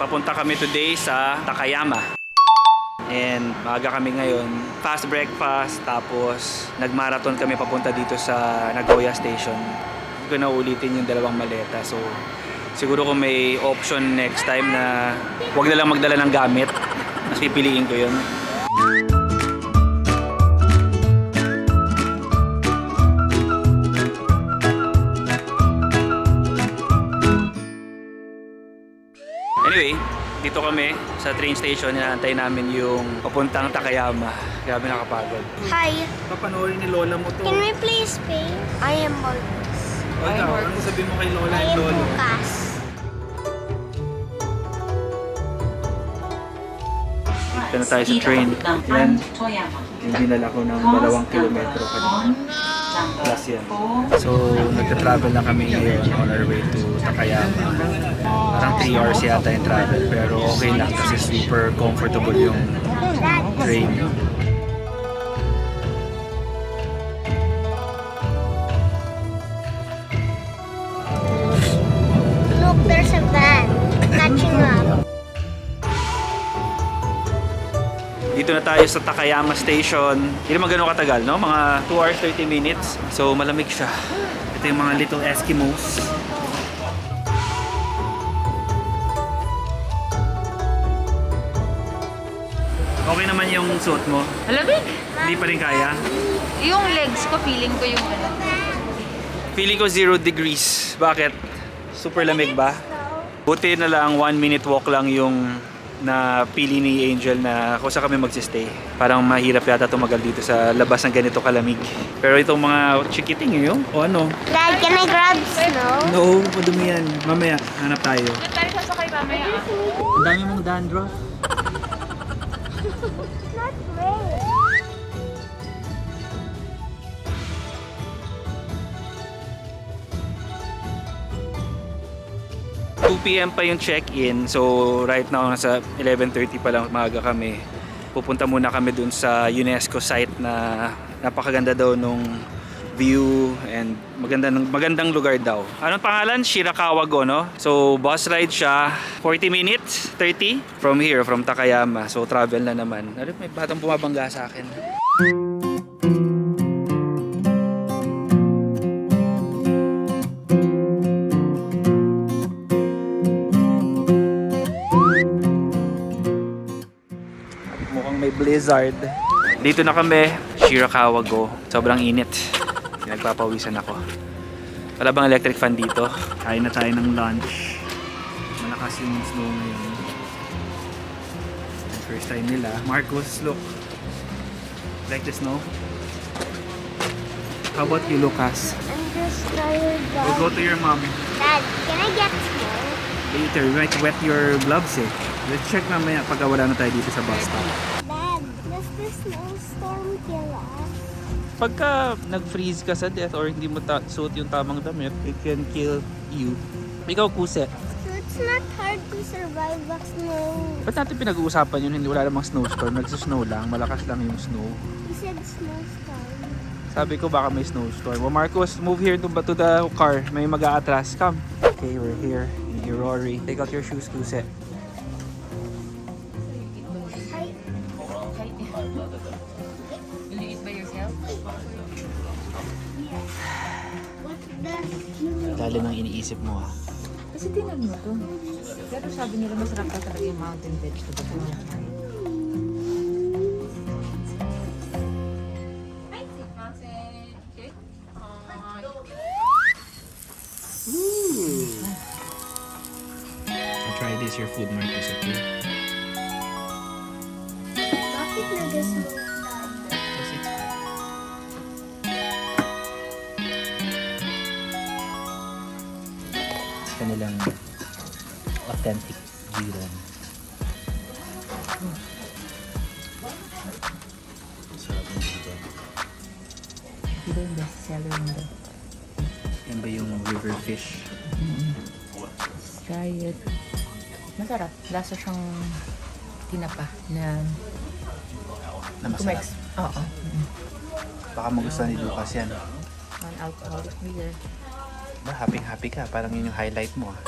Papunta kami today sa Takayama. And maaga kami ngayon. Fast breakfast, tapos nag-marathon kami papunta dito sa Nagoya Station. Hindi ko na ulitin yung dalawang maleta. So, siguro kung may option next time na huwag na lang magdala ng gamit, mas pipiliin ko yun. Anyway, dito kami sa train station. Inaantay namin yung papuntang Takayama. Grabe nakapagod. Hi, Papanoorin ni Lola mo to. can we please pay? I am Marcus. O ikaw, anong sabihin mo kay Lola I and am Lolo? Lucas. Dito na tayo sa train. Yan, yung dinala ko ng 2 kilometro kanina. Plus yan. So, nagta-travel na kami ngayon on our way to Takayama. Parang 3 hours yata yung travel, pero okay lang kasi super comfortable yung train. Look, there's a van catching up. Dito na tayo sa Takayama Station. Hindi naman ganun katagal, no? Mga 2 hours 30 minutes. So, malamig siya. Ito yung mga little Eskimos. Okay naman yung suot mo? Malamig. Hindi pa rin kaya? Yung legs ko, feeling ko yung ano. Feeling ko 0 degrees. Bakit? Super lamig ba? Buti na lang 1 minute walk lang yung na pili ni Angel na kung saan kami magsistay. Parang mahirap yata tumagal dito sa labas ng ganito kalamig. Pero itong mga chikiting yun, o ano? Dad, can I grab snow? No, madumi yan. Mamaya, hanap tayo. Doon tayo sasakay mamaya. Ang dami mong dandruff. Not red. 2 p.m. pa yung check-in. So right now nasa 11:30 pa lang, maaga kami. Pupunta muna kami dun sa UNESCO site na napakaganda daw nung view and magandang lugar daw. Anong pangalan? Shirakawa-go, no? So bus ride siya, 40 minutes, 30 from here, from Takayama. So travel na naman. Ano, may batang bumabangga sa akin. Mukhang may blizzard. Dito na kami, Shirakawa-go. Sobrang init. Nagpapawisan ako. Wala bang electric fan dito? Kain na tayo ng lunch. Malakas yung snow ngayon. First time nila. Marcos, look. Like the snow? How about you, Lucas? I'm just tired, We'll go Dad. to your mom. Dad, can I get snow? Later, you might wet your gloves eh. Let's check mamaya pagka wala na tayo dito sa bus stop. Dad, does the snowstorm kill us? Pagka nag-freeze ka sa death or hindi mo suot yung tamang damit, it can kill you. Ikaw, Kuse. So it's not hard to survive the snow. Ba't natin pinag-uusapan yun? Hindi wala namang snowstorm. Nagsusnow lang. Malakas lang yung snow. You said snowstorm. Sabi ko baka may snowstorm. Well, Marcos, move here to the car. May mag-aatras. Come. Okay, we're here in Irori. Take out your shoes, Kuse. Hi. Will you eat by yourself? What's the... Lalim ang iniisip mo ah. Kasi tinan mo to. Pero sabi nila masarap na talaga yung mountain vegetable. I'll try this, your food, Marcos, okay? Bakit nag-snow, Dad? Kasi it's hot. Kanilang authentic giron. Sarap ng giron. Ito yung best seller nila. Yan ba yung river fish? Try it. Masarap. Lasa siyang tinapa na Na masarap. kumex. Oo. Baka magustuhan ni Lucas yan. Non-alcoholic beer. Ba, happy ka. Parang yun yung highlight mo ah.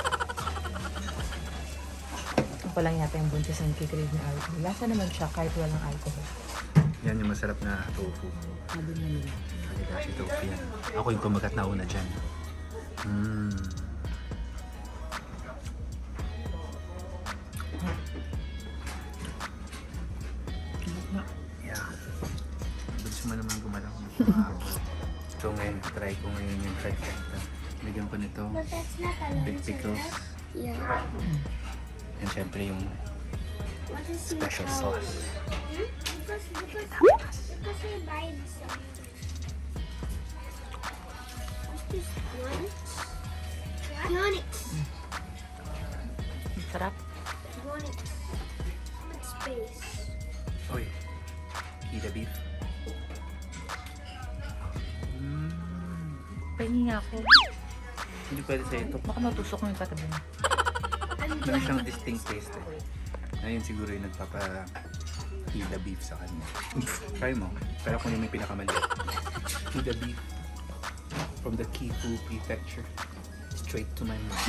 pa lang yata yung buntis ang kikrave na alcohol. Lasa naman siya kahit walang alcohol. Yan yung masarap na tofu. Sabi na nila. Agedashi tofu yan. Ako yung kumagat na una dyan. Yeah. Bilis mo naman gumalaw. So ngayon, try ko ngayon yung trifecta. Bigyan ko nito. But that's not a Big pickles. Yeah. And syempre yung What is special sauce. Because we buy some. What's this? Onyx? Sarap. Onyx. How much space? Uy, Hida beef. Pahingi nga ako. Hindi pwede sa'yo ito. Baka matusok mo yung katabi mo. Meron siyang distinct taste eh. Ayun siguro yung nagpapa-Hida beef sa kanya. Try mo. Pero kung yung may pinakamali. Hida beef from the Kifu Prefecture. Straight to my mouth.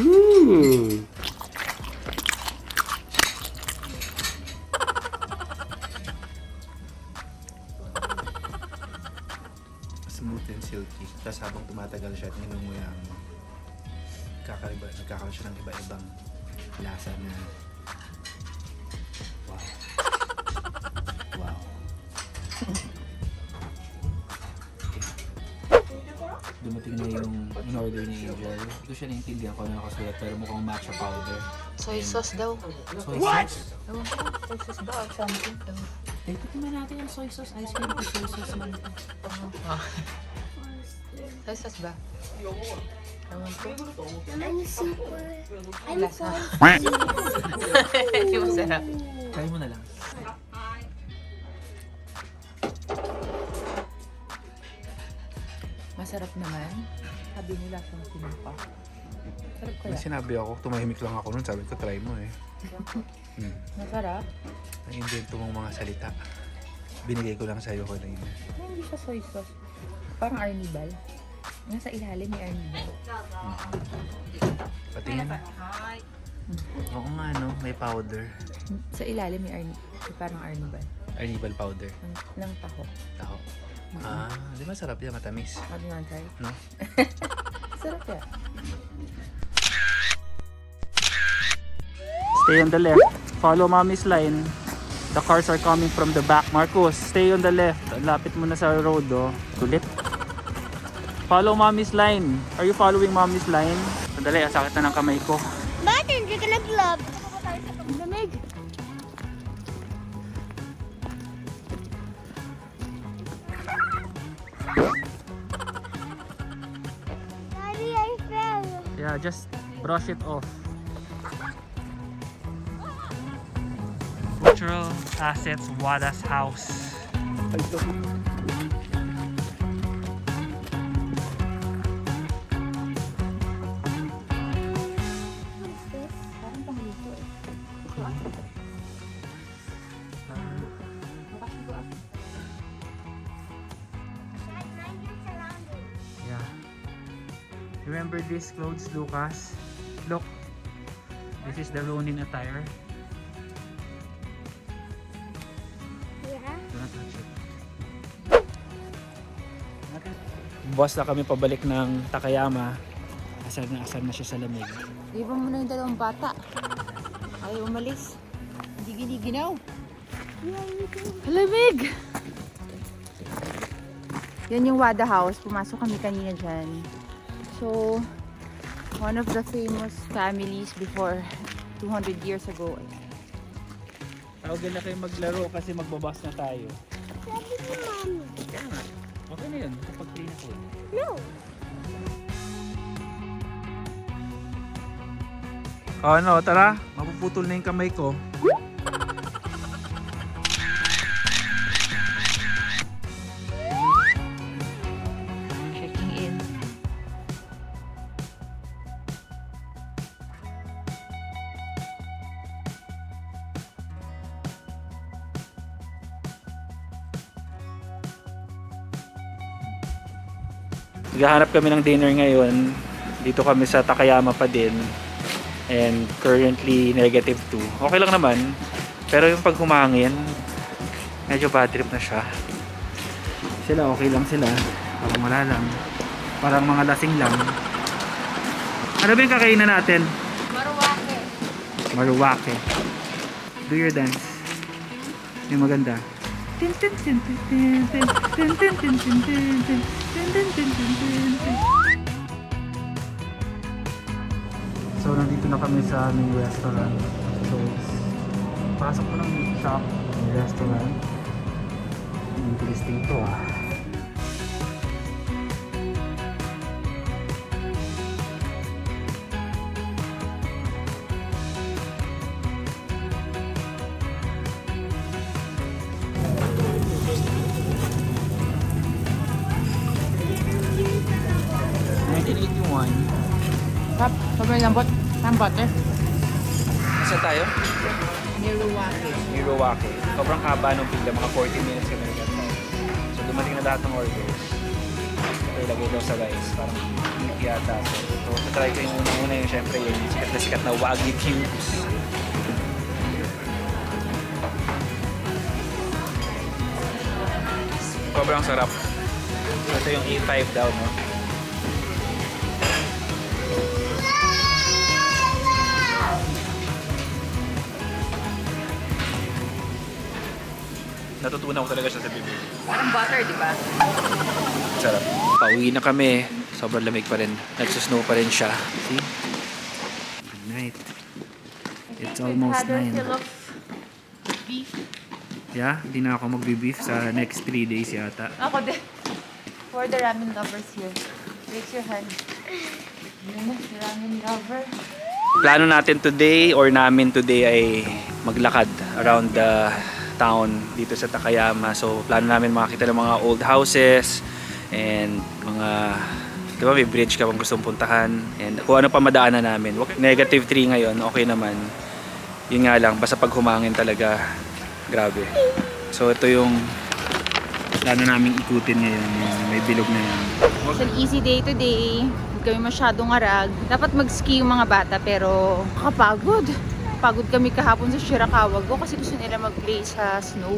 Smooth and silky. Tapos habang tumatagal siya at mo yung nagkakaroon siya ng iba-ibang lasa na wow. Wow. Dumating na yung in-order ni Angel. Hindi ko siya naintindihan kung ano nakasulat pero mukhang matcha powder. Soy sauce daw. Soy sauce? Ewan ko, soy sauce daw or something. Tikman natin yung soy sauce ice cream. Soy sauce man ito. Soy sauce ba? Ewan ko. I'm Lasa. so Hindi masarap. Try mo na lang. Masarap naman. Sabi nila sa tinapa. Sarap kaya. May sinabi ako, tumahimik lang ako nun. Sabi ko, try mo eh. Masarap. Na-invento mong mga salita. Binigay ko lang sa'yo ko na yun. Hindi siya soy sauce. Parang arnibal. Nasa ilalim may arnibal. Patingin. Oo nga no, may powder. Sa ilalim may parang arnibal. Arnibal powder. Ng taho. Taho. Ah, di ba sarap yan, matamis? Ano nga try? No? Sarap yan. Stay on the left. Follow mommy's line. The cars are coming from the back. Marcus, stay on the left. Lapit mo na sa road, oh. Kulit. Follow mommy's line. Are you following mommy's line? Sandali, sakit na ng kamay ko. Bakit hindi ka nag-glove? Lamig. Daddy, I fell. Yeah, just brush it off. Cultural Assets Wada's house. Parang pangluto eh. Yeah. Remember these clothes, Lucas? Look. This is the Ronin attire. Yeah. Do not touch it. Boss na kami pabalik ng Takayama. Asar na siya sa lamig. Iwan mo na yung dalawang bata. Ayaw umalis. Hindi giniginaw. Halamig! Yan yung Wada House. Pumasok kami kanina dyan. So, one of the famous families before 200 years ago. Tawagan na kayo maglaro kasi magbabas na tayo. Sabi ko, Mommy. Kaya nga. Okay na yun. Kapag clean ako. No. Ano, tara. Mapuputol na yung kamay ko. Checking in. Naghahanap kami ng dinner ngayon. Dito kami sa Takayama pa din. And currently negative 2. Okay lang naman. Pero yung pag humangin, medyo bad trip na siya. Sila okay lang sila. Parang wala lang. Parang mga lasing lang. Ano ba yung kakainan natin? Maruwake. Maruwake. Do your dance. Yung maganda. So nandito na kami sa aming restaurant. So pasok ko ng shop, ng restaurant. Interesting to ah. Pap, sobrang lambot. Lambot eh. Isa tayo? Maruwake. Miruwake. Sobrang haba nung pila, mga 40 minutes kami nagkantay. So dumating na lahat ng orders. So ilagay daw sa rice, parang beef yata. So try ko yung una yung syempre yung sikat na Wagyu cubes. Sobrang sarap. So ito yung A5 daw, no? Natutunan ko talaga siya sa bibig. Parang butter, di ba? Sarap. Pauwi na kami. Sobrang lamig pa rin. Nagsusnow pa rin siya. See? Good night. It's almost 9. Beef. Yeah, hindi na ako magbe-beef sa next 3 days yata. Ako din. For the ramen lovers here. Raise your hand. Yun na, si ramen lover. Plano natin today or namin today ay maglakad around the town dito sa Takayama. So plano namin makakita ng mga old houses and mga, di ba, may bridge ka pang gustong puntahan and kung ano pa madaanan namin. Negative 3 ngayon, okay naman. Yun nga lang, basta pag humangin talaga, grabe. So ito yung plano namin ikutin ngayon, yung may bilog na yan. It's an easy day today. Hindi kami masyadong arag. Dapat mag-ski yung mga bata pero kakapagod. Pagod kami kahapon sa Shirakawa-go kasi gusto nila mag-play sa snow.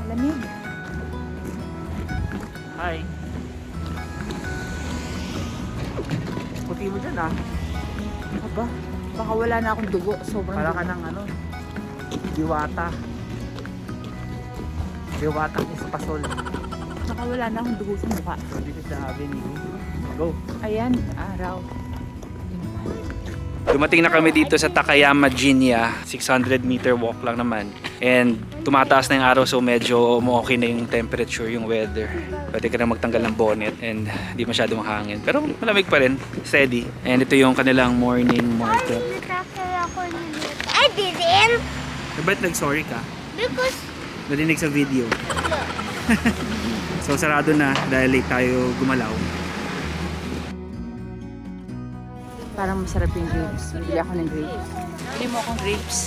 Malamig. Hi. Puti mo dyan ah. Aba, baka wala na akong dugo. Sobrang Para dugo. ka ng ano, diwata. Diwata is pasol. Baka wala na akong dugo sa mukha. So this is the avenue. Go. Ayan, araw. Dumating na kami dito sa Takayama, Jinya. 600 meter walk lang naman. And tumataas na yung araw so medyo okay na yung temperature, yung weather. Pwede ka na magtanggal ng bonnet and di masyadong hangin. Pero malamig pa rin, steady. And ito yung kanilang morning market. I didn't. Ba't nag-sorry ka? Because Narinig sa video. So sarado na dahil late tayo gumalaw. Parang masarap yung grapes. Bibili ako ng grapes. Bili mo akong grapes.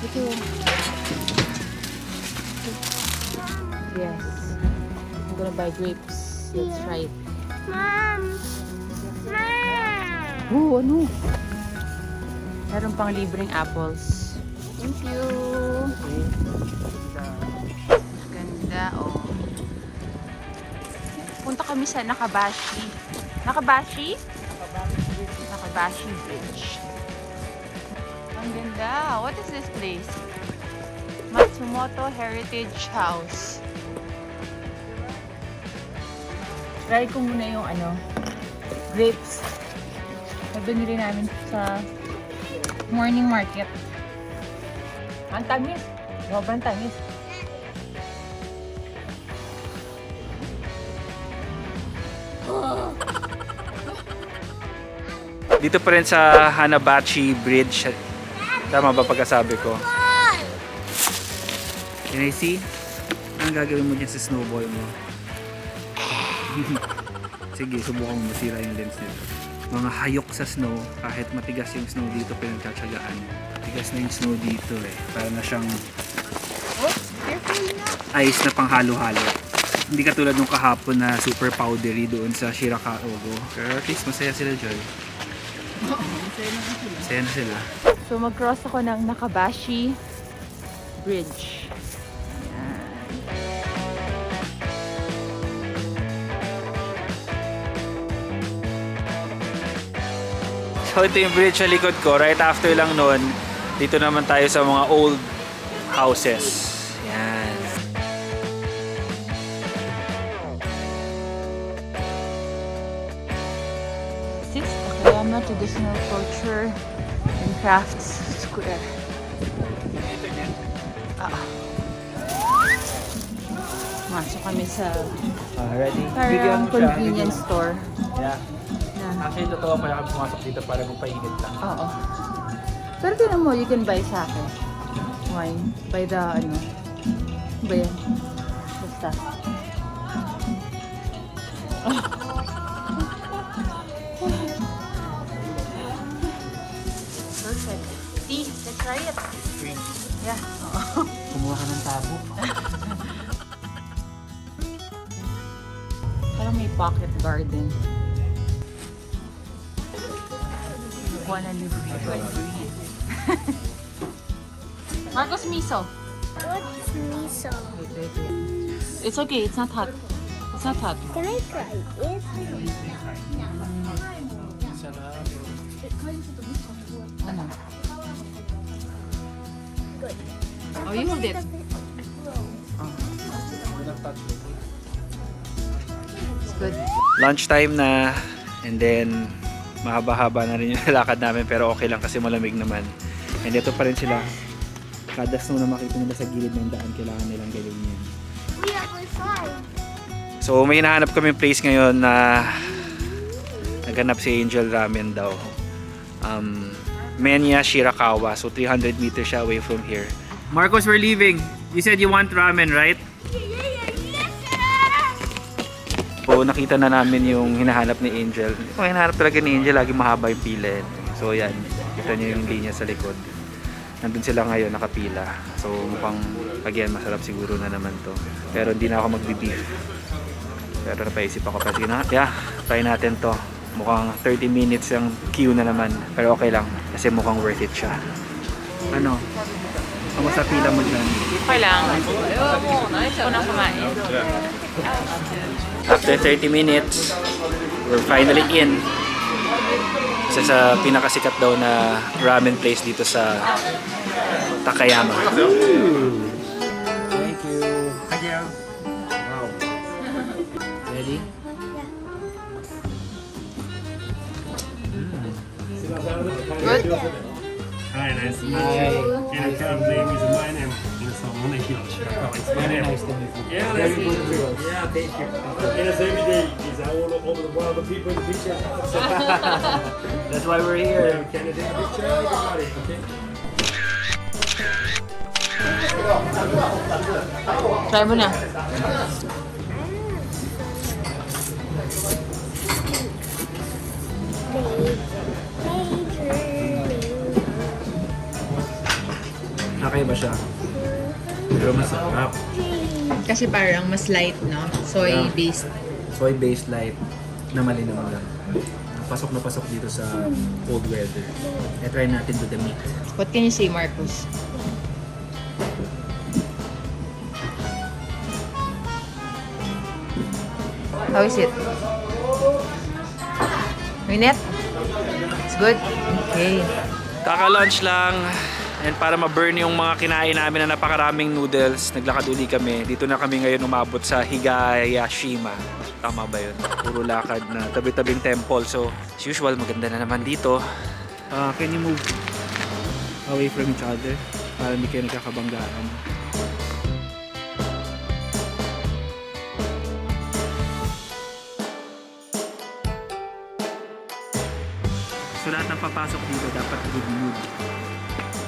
Ito. Yes. I'm gonna buy grapes. Let's try it. Mom. Mom. Oh, ano? Meron pang libreng apples. Thank you. Ganda, oh. Punta kami sa Nakabashi. Nakabashi? Nakabashi Bridge. Ang ganda. What is this place? Matsumoto Heritage House. Try ko muna yung grapes. Nabinili namin sa morning market. Ang tamis. Sobrang tamis. Dito pa rin sa Hanabachi Bridge. Tama ba pagkasabi ko? Can I see? Anong gagawin mo dyan sa snowball mo? Sige, subukan mo masira yung lens nito. Mga hayok sa snow, kahit matigas yung snow dito, pinagtsatsagaan. Matigas na yung snow dito eh. Para na siyang ice na pang halo-halo. Hindi katulad nung kahapon na super powdery doon sa Shirakawa-go. Pero at least masaya sila dyan. Masaya na sila. So mag-cross ako ng Nakabashi Bridge. So ito yung bridge sa likod ko. Right after lang nun, dito naman tayo sa mga old houses. Yan. Sixth Takayama Traditional Culture and Crafts Square. Masok kami sa Ready? parang convenience store. Yeah. Na, Actually, totoo pala kami pumasok dito para magpainit lang. oo. Pero tinan mo, you can buy sa akin. Wine. By the, ano. Ba yan? Basta. Perfect. See, let's try it. Yeah. Oo. Kumuha ka ng tabo. Parang may pocket garden. Kuha na libre. Marcos miso. What's miso? It's okay, it's not hot. It's not hot. Can I try it? Ano? Good. Oh, you hold it. It's good. Lunchtime na, and then mahaba-haba na rin yung lakad namin, pero okay lang kasi malamig naman. And ito pa rin sila. Kada snow na makita nila sa gilid ng daan, kailangan nilang gawin yan. We have a slide. So may hinahanap kami place ngayon na naghanap si Angel Ramen daw. Menya Shirakawa. So 300 meters siya away from here. Marcos, we're leaving. You said you want ramen, right? So nakita na namin yung hinahanap ni Angel. Yung hinahanap talaga ni Angel, lagi mahaba yung pila. So yan, kita niyo yung linya sa likod. Nandun sila ngayon, nakapila. So mukhang, again, masarap siguro na naman to. Pero hindi na ako magbi-beef. Pero napaisip ako pa, sige na, yeah, try natin to. Mukhang 30 minutes yung queue na naman. Pero okay lang, kasi mukhang worth it siya. Ano? Kamusta pila mo dyan? Okay lang. Ako nang kumain. After 30 minutes, we're finally in. Isa sa pinakasikat daw na ramen place dito sa Takayama. Thank you. Thank you. Wow. Ready? Good. Hi, nice to meet you. And the company is my name. It's very nice to meet you. Yeah, very good girl. Yeah, thank you. And it's every day is I all over the world, the people in the picture. That's why we're here. Can I take a picture? Everybody, okay? Try mo na. Okay ba siya? Pero masarap. Kasi parang mas light, no? Soy-based. Soy-based light na malinaw lang. Pasok na pasok dito sa cold weather. I-try natin to the meat. What can you say, Marcos? How is it? Minute? It's good? Okay. Kaka-lunch lang. And para ma-burn yung mga kinain namin na napakaraming noodles, naglakad uli kami. Dito na kami ngayon umabot sa Higayashima. Tama ba yun? Puro lakad na tabi-tabing temple. So, as usual, maganda na naman dito. Can you move away from each other? Para hindi kayo nagkakabanggaan. So, lahat ng papasok dito dapat good mood.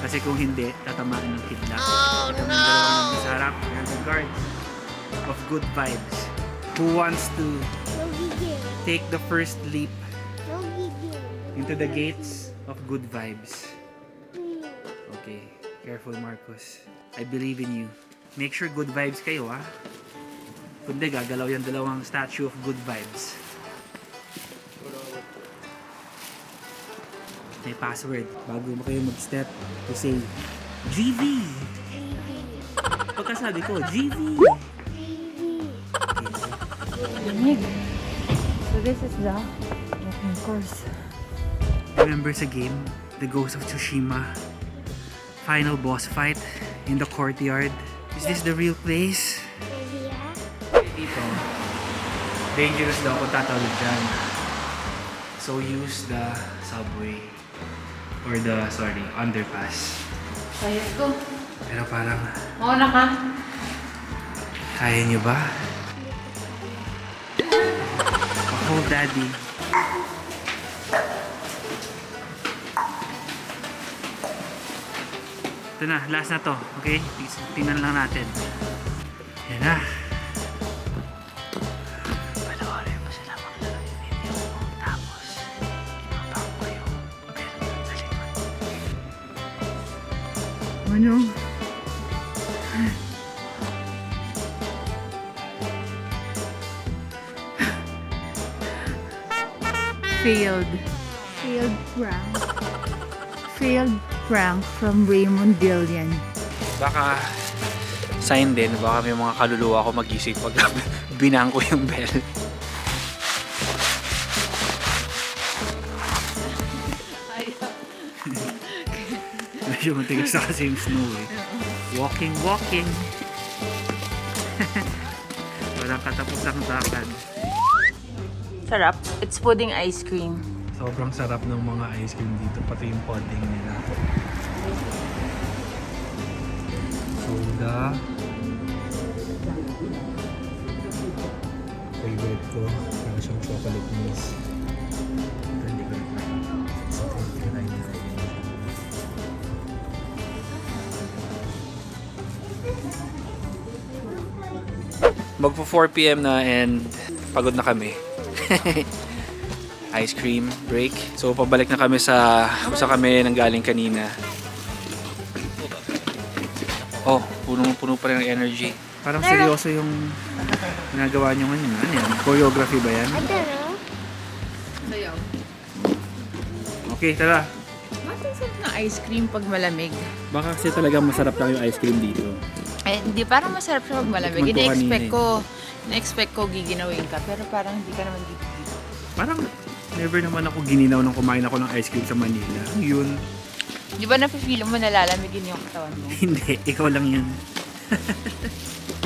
Kasi kung hindi, tatamaan ng kidnap. Oh, no! Sa harap, yan the guards of good vibes. Who wants to take the first leap into the gates of good vibes? Okay, careful Marcos. I believe in you. Make sure good vibes kayo, ha? Kundi gagalaw yung dalawang statue of good vibes. May password bago mo kayo mag-step to say GV. Pagkasabi ko, GV. Lamig. So this is the walking course. Remember sa game, The Ghost of Tsushima, final boss fight in the courtyard. Is this the real place? Yeah. Dito, dangerous daw kung tatawid dyan. So use the subway or the, underpass. Kaya ko. Pero parang, Mauna ka. kaya nyo ba? Oh, daddy. Ito na, last na to. Okay? Tingnan lang natin. Yan na. Panoorin mo sila maglaro yung video mo. Tapos, ibaba mo yung bell sa likod. Ano? Failed prank. Failed prank from Raymond Dillian. Baka sign din, baka may mga kaluluwa ko magising pag binang ko yung bell. Medyo matigas na kasi yung snow eh. Walking. Walang katapusang dakan. Sarap. It's pudding ice cream. Sobrang sarap ng mga ice cream dito, pati yung pudding nila. Soda. Favorite ko, parang siyang chocolate mousse. Ito hindi ko rin. Sa 29 nila yun. Magpo 4 PM na and pagod na kami. Ice cream break. So pabalik na kami sa kung saan kami nanggaling kanina. Oh, puno pa rin ng energy. Parang seryoso yung ginagawa nyo ngayon. Ano yan? Choreography ba yan? I don't know. Sayaw. Okay, tara. Bakit ang sarap ng ice cream pag malamig? Baka kasi talaga masarap lang yung ice cream dito. Eh, hindi. Parang masarap siya pag malamig. Tikman ko kanina Ina-expect ko giginawin ka. Pero parang hindi ka naman gigigil. Parang never naman ako gininaw nung kumain ako ng ice cream sa Manila. Yun. Di ba na-feel mo nalalamigin yung katawan mo? Hindi, ikaw lang yan.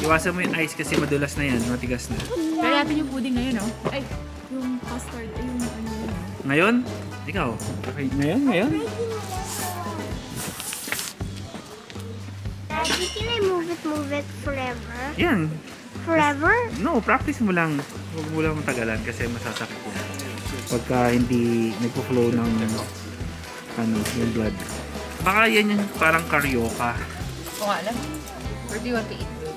Iwasan mo yung ice kasi madulas na yan, matigas na. Kaya natin yung pudding ngayon, no? Ay, yung custard. Ay, yung ano yun. Ngayon, ikaw. Okay, ngayon? Daddy, can I move it forever? Yan. Forever? No, practice mo lang. Huwag mo lang matagalan kasi masasakit yan. Pagka hindi nagpo-flow ng yung blood. Baka yan yung parang karyoka. Kung alam. Or do you want to eat food?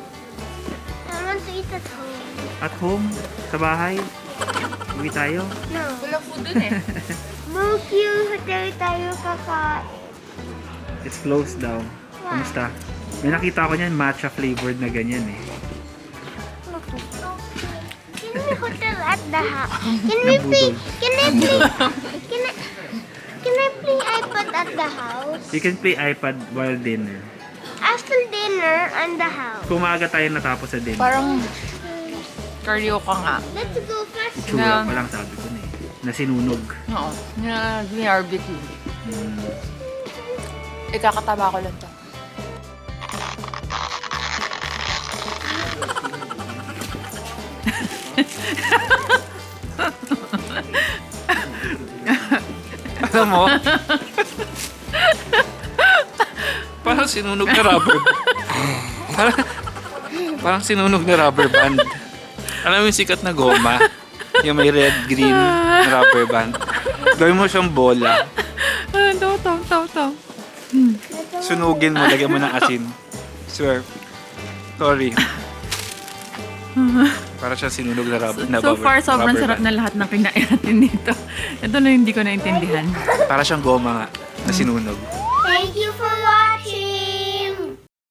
I want to eat at home. At home, sa bahay. Uwi tayo. No. Walang food dun eh. Mokyo hotel tayo kakain. It's closed daw. Kamusta? May nakita ko niyan, matcha flavored na ganyan eh. Can we hotel at the house? Can I play iPad at the house? You can play iPad while dinner. After dinner and the house. Kung maaga tayo natapos sa dinner. Parang cardio ka nga. Let's go fast. Itsura pa lang sabi ko na eh. Nasinunog. Oo. Na barbecue. Ikakataba ko lang to. Alam mo? Parang sinunog na rubber parang sinunog na rubber band. Alam mo yung sikat na goma? Yung may red, green na rubber band. Gawin mo siyang bola. Tom. Sunugin mo, lagyan mo ng asin. Swear. Sorry. Para siya sinunog na rubber. So far, sobrang sarap na lahat ng kinain natin dito. Ito na hindi ko naintindihan. Para siyang goma nga, na sinunog. Thank you for watching.